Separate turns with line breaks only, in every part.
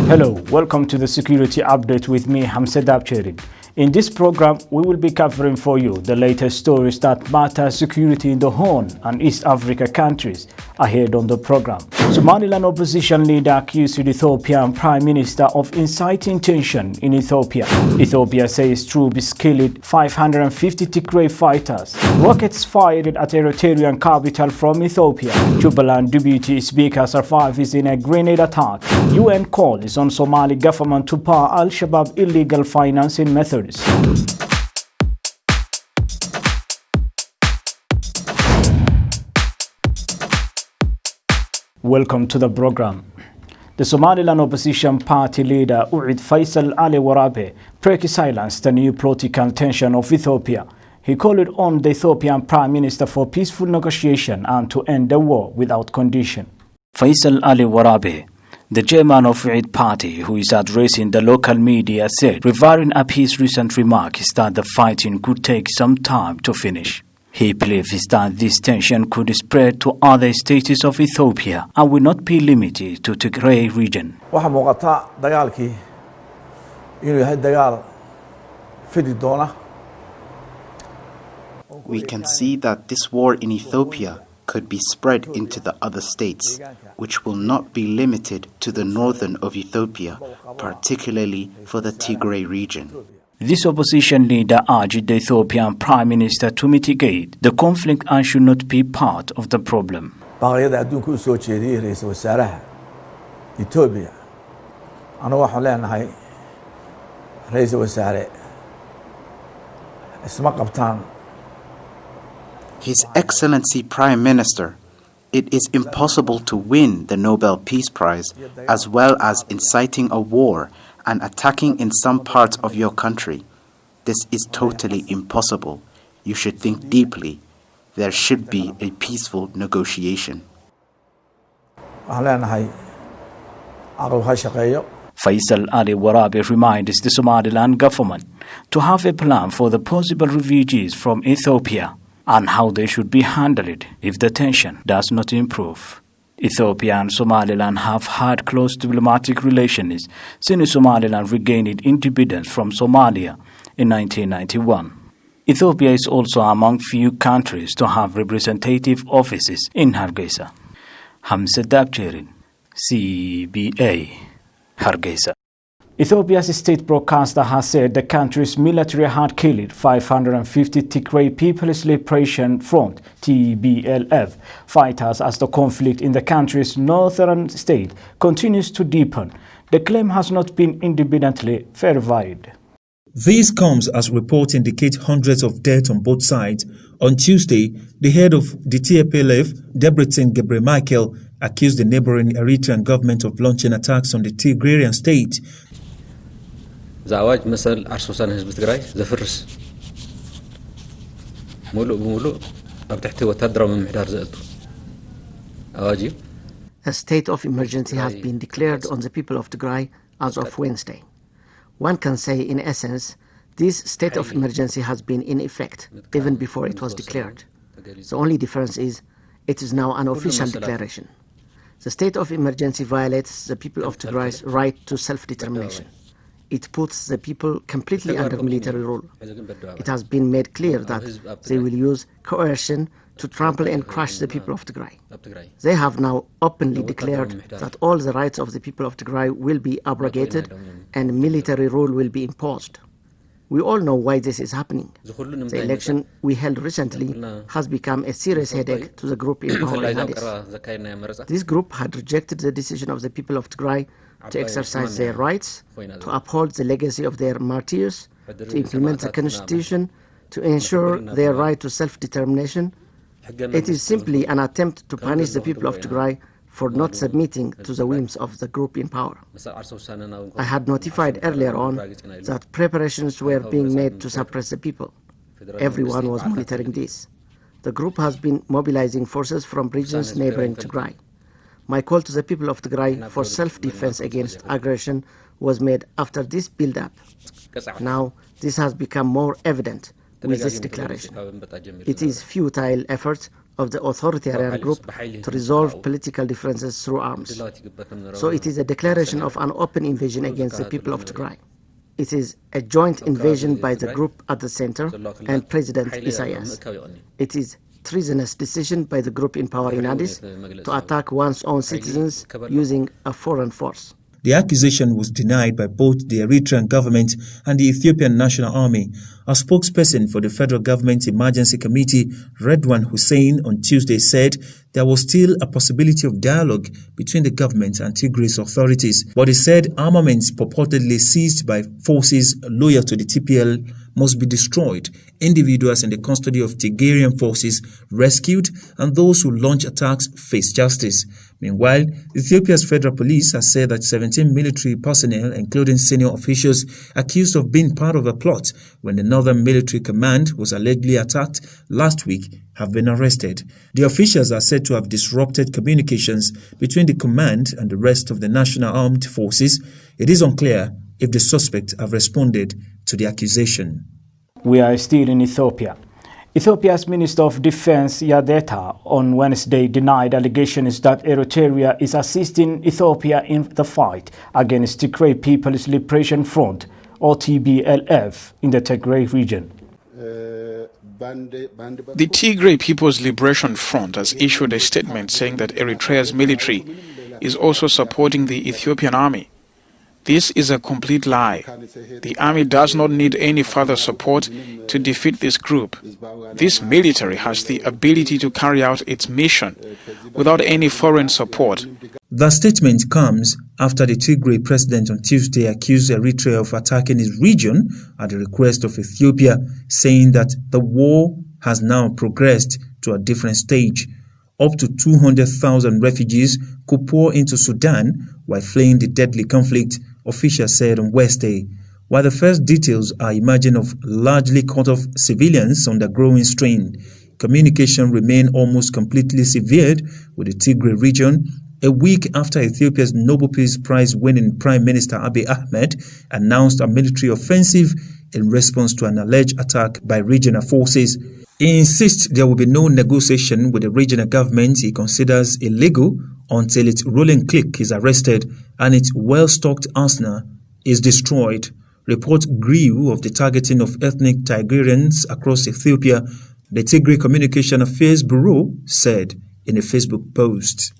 Hello, welcome to the Security Update with me, Hamse Daabjeerin. In this program, we will be covering for you the latest stories that matter security in the Horn and East Africa countries. Ahead on the program, Somaliland opposition leader accused the Ethiopian Prime Minister of inciting tension in Ethiopia. Ethiopia says troops killed 550 Tigray fighters. Rockets fired at Eritrean capital from Ethiopia. Jubaland deputy speaker survives in a grenade attack. UN calls on Somali government to bar Al-Shabaab illegal financing methods. Welcome to the program. The Somaliland opposition party leader U'id Faisal Ali Warabe broke silence the new political tension of Ethiopia. He called on the Ethiopian Prime Minister for peaceful negotiation and to end the war without condition. Faisal Ali Warabe, the chairman of U'id party, who is addressing the local media, said, referring up his recent remarks that the fighting could take some time to finish. He believes that this tension could spread to other states of Ethiopia and will not be limited to Tigray region.
waxaa muuqata dagaalkii inuu yahay dagaal fidi doona.
We can see that this war in Ethiopia could be spread into the other states, which will not be limited to the northern of Ethiopia, particularly for the Tigray region.
This opposition leader urged the Ethiopian Prime Minister to mitigate the conflict and should not be part of the problem.
baaqyada adduunka u soo jeediyay ra'iisul wasaaraha Ethiopia anagu waxaan leenahay ra'iisul wasaare isma qabtaan.
His Excellency Prime Minister, it is impossible to win the Nobel Peace Prize as well as inciting a war and attacking in some parts of your country. This is totally impossible. You should think deeply. There should be a peaceful negotiation.
waxaan leenahay aqal ha shaqeeyo.
Faisal Ali Warabe reminds the Somaliland government to have a plan for the possible refugees from Ethiopia and how they should be handled if the tension does not improve. Ethiopia and Somaliland have had close diplomatic relations since Somaliland regained independence from Somalia in 1991. Ethiopia is also among few countries to have representative offices in Hargeisa. Hamse Daabjeerin, CBA, Hargeisa. Ethiopia's state broadcaster has said the country's military had killed 550 Tigray People's Liberation Front (TPLF) fighters as the conflict in the country's northern state continues to deepen. The claim has not been independently verified.
This comes as reports indicate hundreds of deaths on both sides. On Tuesday, the head of the TPLF, Debretsion Gebremichael, accused the neighboring Eritrean government of launching attacks on the Tigrayan state.
زعواج مثل عرسوسان حزب تግራይ ዘፍርስ ሙሉ ሙሉ ኣብ ትሕቲ ወታደራዊ ምምሕዳር ዘእቱ ኣዋጅ እዩ.
A state of emergency has been declared on the people of Tigray as of Wednesday. One can say, in essence, this state of emergency has been in effect even before it was declared. The only difference is it is now an official declaration. The state of emergency violates the people of Tigray's right to self-determination. It puts the people completely under military rule. It has been made clear that they will use coercion to trample and crush the people of Tigray. They have now openly declared that all the rights of the people of Tigray will be abrogated and military rule will be imposed. We all know why this is happening. The election we held recently has become a serious headache to the group in power in Addis. This group had rejected the decision of the people of Tigray to exercise their rights, to uphold the legacy of their martyrs, to implement the constitution, to ensure their right to self-determination. It is simply an attempt to punish the people of Tigray for not submitting to the whims of the group in power. I had notified earlier on that preparations were being made to suppress the people. Everyone was monitoring this. The group has been mobilizing forces from regions neighboring Tigray. My call to the people of Tigray for self-defense against aggression was made after this build-up. Now, this has become more evident with this declaration. It is futile efforts of the authoritarian group to resolve political differences through arms. So it is a declaration of an open invasion against the people of Tigray. It is a joint invasion by the group at the center and President Isaias. It is treasonous decision by the group in power in Addis to attack one's own citizens using a foreign force.
The accusation was denied by both the Eritrean government and the Ethiopian National Army. A spokesperson for the Federal Government Emergency Committee, Redwan Hussein, on Tuesday said there was still a possibility of dialogue between the government and Tigray's authorities. But he said armaments purportedly seized by forces loyal to the TPL must be destroyed, individuals in the custody of Tigrayan forces rescued, and those who launch attacks face justice. Meanwhile, Ethiopia's federal police has said that 17 military personnel, including senior officials accused of being part of a plot when the Northern Military Command was allegedly attacked last week, have been arrested. The officials are said to have disrupted communications between the command and the rest of the National Armed Forces. It is unclear if the suspects have responded to the accusation.
We are still in Ethiopia. Ethiopia's Minister of Defense Yadeta on Wednesday denied allegations that Eritrea is assisting Ethiopia in the fight against Tigray People's Liberation Front, or TPLF, in the Tigray region.
The Tigray People's Liberation Front has issued a statement saying that Eritrea's military is also supporting the Ethiopian army. This is a complete lie. The army does not need any further support to defeat this group. This military has the ability to carry out its mission without any foreign support.
The statement comes after the Tigray president on Tuesday accused Eritrea of attacking his region at the request of Ethiopia, saying that the war has now progressed to a different stage. Up to 200,000 refugees could pour into Sudan while fleeing the deadly conflict, officials said on Wednesday. While the first details are emerging of largely cut-off civilians under growing strain, communication remained almost completely severed with the Tigray region a week after Ethiopia's Nobel Peace Prize winning Prime Minister Abiy Ahmed announced a military offensive in response to an alleged attack by regional forces. He insists there will be no negotiation with the regional government he considers illegal until its ruling clique is arrested and its well-stocked arsenal is destroyed. Reports grew of the targeting of ethnic Tigrayans across Ethiopia, the Tigray Communication Affairs Bureau said in a Facebook post.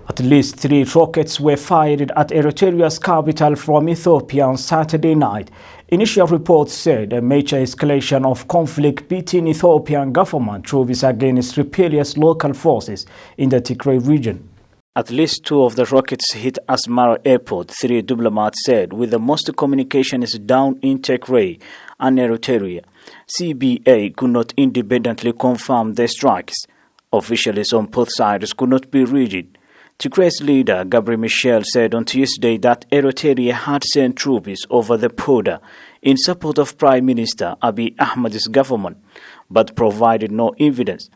At least 3 rockets were fired at Eritrea's capital from Ethiopia on Saturday night. Initial reports said a major escalation of conflict between Ethiopian government troops against rebellious local forces in the Tigray region. At least 2 of the rockets hit Asmara Airport, 3 diplomats said, with the most communications down in Tigray and Eritrea. CBA could not independently confirm the strikes. Officials on both sides could not be reached. Tigray's leader, Gabriel Michel, said on Tuesday that Eritrea had sent troops over the border in support of Prime Minister Abiy Ahmed's government, but provided no evidence.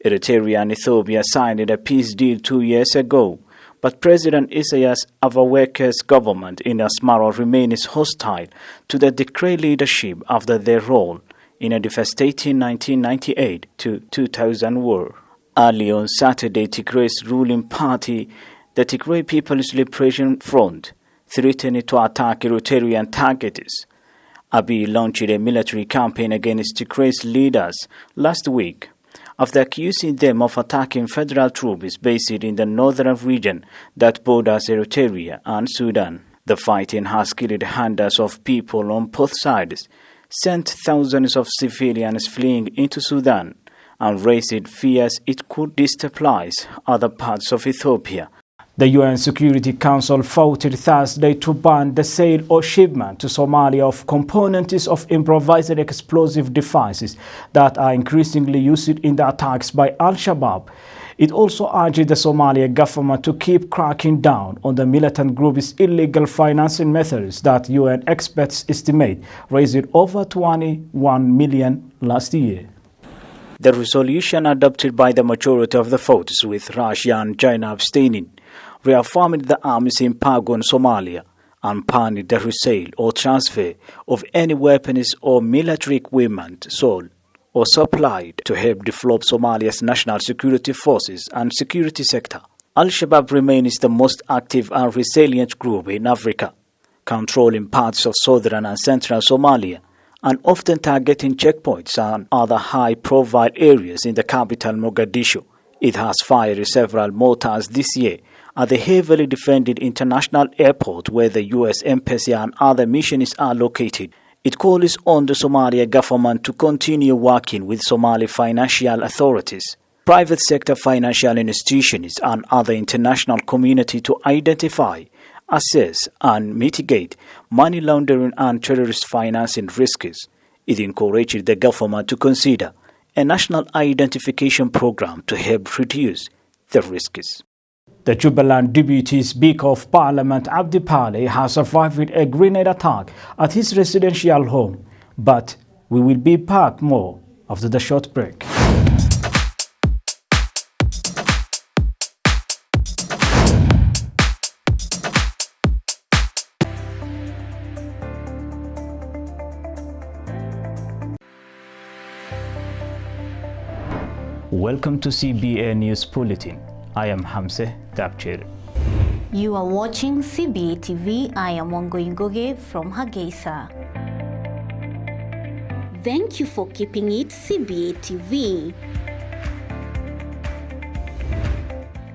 Eritrea and Ethiopia signed a peace deal 2 years ago, but President Isaias Afwerki's government in Asmara remains hostile to the Tigray leadership after their role in a devastating 1998 to 2000 war. Early on Saturday, Tigray's ruling party, the Tigray People's Liberation Front, threatened to attack Eritrean targets. Abiy launched a military campaign against Tigray's leaders last week, after accusing them of attacking federal troops based in the northern region that borders Eritrea and Sudan. The fighting has killed hundreds of people on both sides, sent thousands of civilians fleeing into Sudan, and raised fears it could destabilize other parts of Ethiopia. The UN Security Council voted Thursday to ban the sale or shipment to Somalia of components of improvised explosive devices that are increasingly used in the attacks by Al-Shabaab. It also urged the Somali government to keep cracking down on the militant group's illegal financing methods that UN experts estimate raised over $21 million last year. The resolution adopted by the majority of the votes, with Russia and China abstaining, reaffirmed the arms embargo on Somalia and banned the resale or transfer of any weapons or military equipment sold or supplied to help develop Somalia's national security forces and security sector. Al-Shabaab remains the most active and resilient group in Africa, controlling parts of southern and central Somalia, and often targeting checkpoints and other high-profile areas in the capital Mogadishu. It has fired several mortars this year at the heavily defended international airport where the U.S. Embassy and other missions are located. It calls on the Somalia government to continue working with Somali financial authorities, private sector financial institutions, and other international community to identify, assess, and mitigate money laundering and terrorist financing risks. It encouraged the government to consider a national identification program to help reduce the risks. The Jubaland Deputy Speaker of Parliament Abdi Pale has survived a grenade attack at his residential home, but we will be back more after the short break. Welcome to CBA News Bulletin. I am Hamse Daabjeerin.
You are watching CBA TV. I am Wangoingoge from Hargeisa. Thank you for keeping it CBA TV.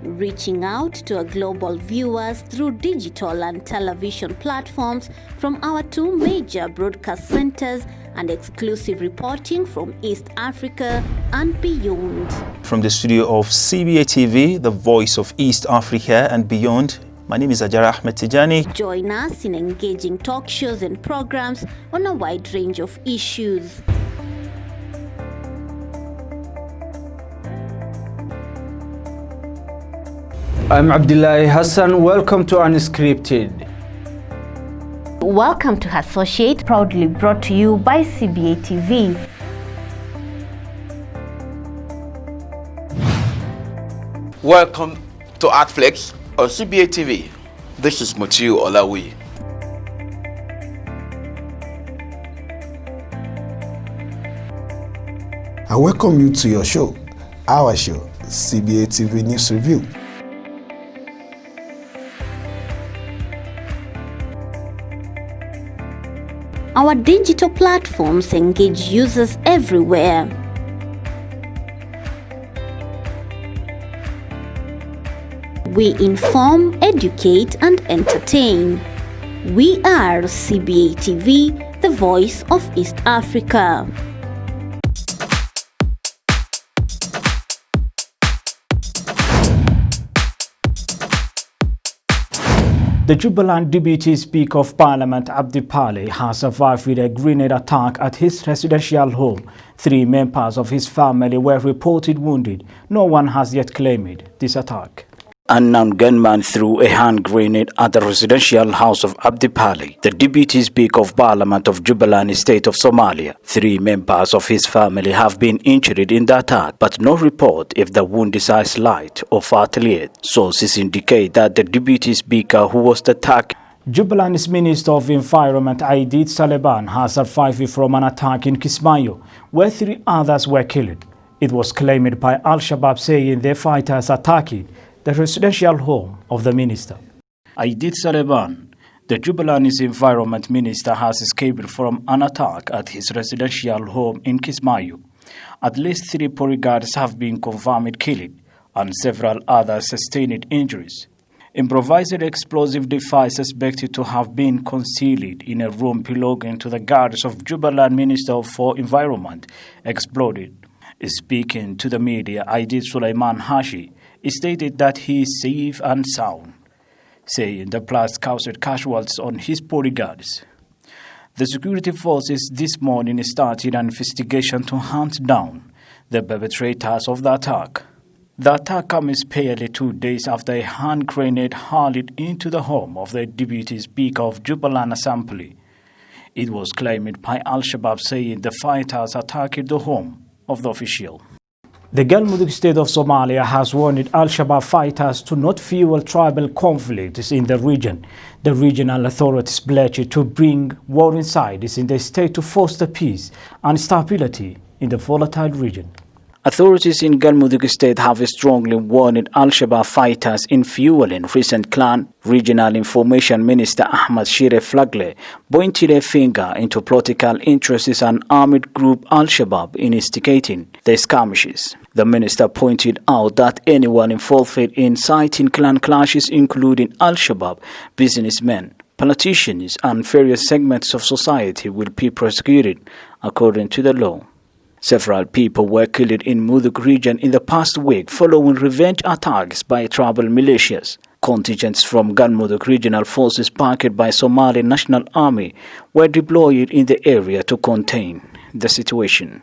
Reaching out to our global viewers through digital and television platforms from our two major broadcast centers and exclusive reporting from East Africa and beyond.
From the studio of CBA TV, the voice of East Africa and beyond, my name is Ajara Ahmed Tijani.
Join us in engaging talk shows and programs on a wide range of issues.
I'm Abdullahi Hassan. Welcome to Unscripted.
Welcome to Associate, proudly brought to you by CBA TV.
Welcome to Artflex on CBA TV. This is Mutiu Olawi.
I welcome you to your show, our show, CBA TV News Review.
Our digital platforms engage users everywhere. We inform, educate, and entertain. We are CBA TV, the voice of East Africa.
The Jubaland Deputy Speaker of Parliament Abdi Pale has survived with a grenade attack at his residential home. 3 members of his family were reported wounded. No one has yet claimed this attack. Unknown gunman threw a hand grenade at the residential house of Abdi Pale, the Deputy Speaker of Parliament of Jubaland State of Somalia. 3 members of his family have been injured in the attack, but no report if the wound is slight or fatal. Sources indicate that the Deputy Speaker who was attacked, Jubaland's Minister of Environment Aidid Saleban, has survived from an attack in Kismayo, where 3 others were killed. It was claimed by Al-Shabaab, saying their fighters attacked the residential home of the minister. Aidid Saleban, the Jubaland's Environment Minister, has escaped from an attack at his residential home in Kismayo. At least 3 bodyguards have been confirmed killed and several others sustained injuries. Improvised explosive device suspected to have been concealed in a room belonging to the guards of Jubaland Minister for Environment exploded. Speaking to the media, Aidid Sulaiman Hashi stated that he is safe and sound, saying the blast caused casualties on his bodyguards. The security forces this morning started an investigation to hunt down the perpetrators of the attack. The attack comes barely 2 days after a hand grenade hurled into the home of the Deputy Speaker of Jubaland Assembly. It was claimed by Al-Shabaab, saying the fighters attacked the home of the official. The Galmudug state of Somalia has warned Al-Shabaab fighters to not fuel tribal conflicts in the region. The regional authorities pledged to bring warring sides in the state to foster peace and stability in the volatile region. Authorities in Galmudug State have strongly warned Al-Shabaab fighters in fueling recent clan. Regional Information Minister Ahmad Shire Flagle pointed a finger into political interests and armed group Al-Shabaab in instigating the skirmishes. The minister pointed out that anyone involved in inciting clan clashes, including Al-Shabaab, businessmen, politicians and various segments of society, will be prosecuted according to the law. Several people were killed in Mudug region in the past week following revenge attacks by tribal militias. Contingents from Galmudug regional forces backed by Somali National Army were deployed in the area to contain the situation.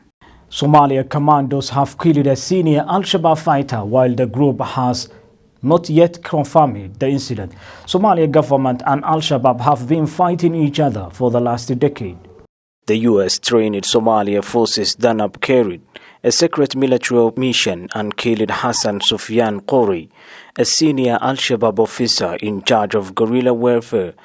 Somalia commandos have killed a senior Al-Shabaab fighter while the group has not yet confirmed the incident. Somalia government and Al-Shabaab have been fighting each other for the last decade. The U.S.-trained Somalia forces Danab carried a secret military mission and killed Hassan Sufyan Qori, a senior Al-Shabaab officer in charge of guerrilla warfare,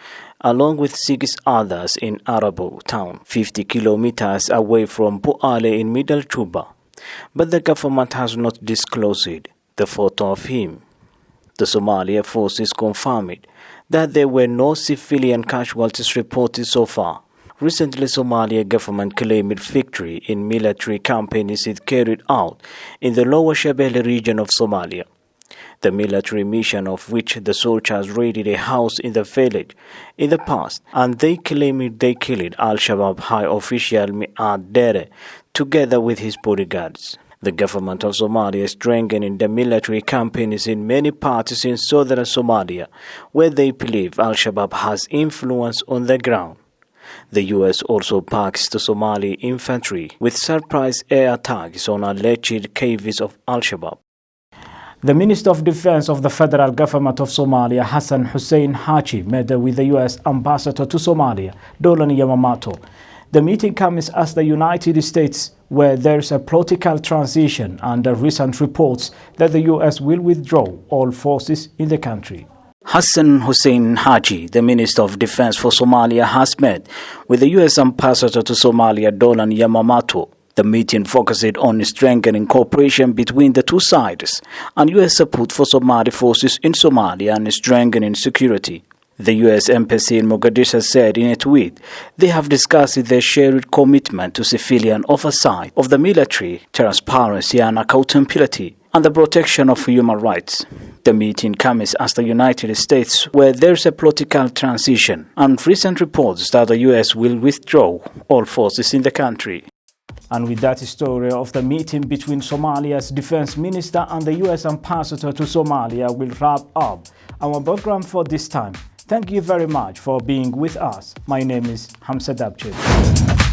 along with 6 others in Arabo town, 50 kilometers away from Buale in Middle Juba. But the government has not disclosed the photo of him. The Somalia forces confirmed that there were no civilian casualties reported so far. Recently, Somalia government claimed victory in military campaigns it carried out in the Lower Shabelle region of Somalia. The military mission of which the soldiers raided a house in the village in the past, and they claimed they killed Al-Shabaab high official Mi'ad Dere together with his bodyguards. The government of Somalia is strengthening the military campaigns in many parts in southern Somalia, where they believe Al-Shabaab has influence on the ground. The U.S. also backs the Somali infantry with surprise air attacks on alleged caves of Al-Shabaab. The Minister of Defense of the federal government of Somalia, Hassan Hussein Hachi, met with the U.S. ambassador to Somalia, Dolan Yamamato. The meeting comes as the United States, where there is a political transition under recent reports that the U.S. will withdraw all forces in the country. Hassan Hussein Haji, the Minister of Defense for Somalia, has met with the U.S. ambassador to Somalia, Dolan Yamamato. The meeting focused on strengthening cooperation between the two sides and U.S. support for Somali forces in Somalia and strengthening security. The U.S. Embassy in Mogadishu said in a tweet they have discussed their shared commitment to civilian oversight of the military, transparency and accountability, and the protection of human rights. The meeting comes as the United States, where there's a political transition, and recent reports that the U.S. will withdraw all forces in the country. And with that story of the meeting between Somalia's defense minister and the U.S. ambassador to Somalia, will wrap up our program for this time. Thank you very much for being with us. My name is Hamse Daabjeerin.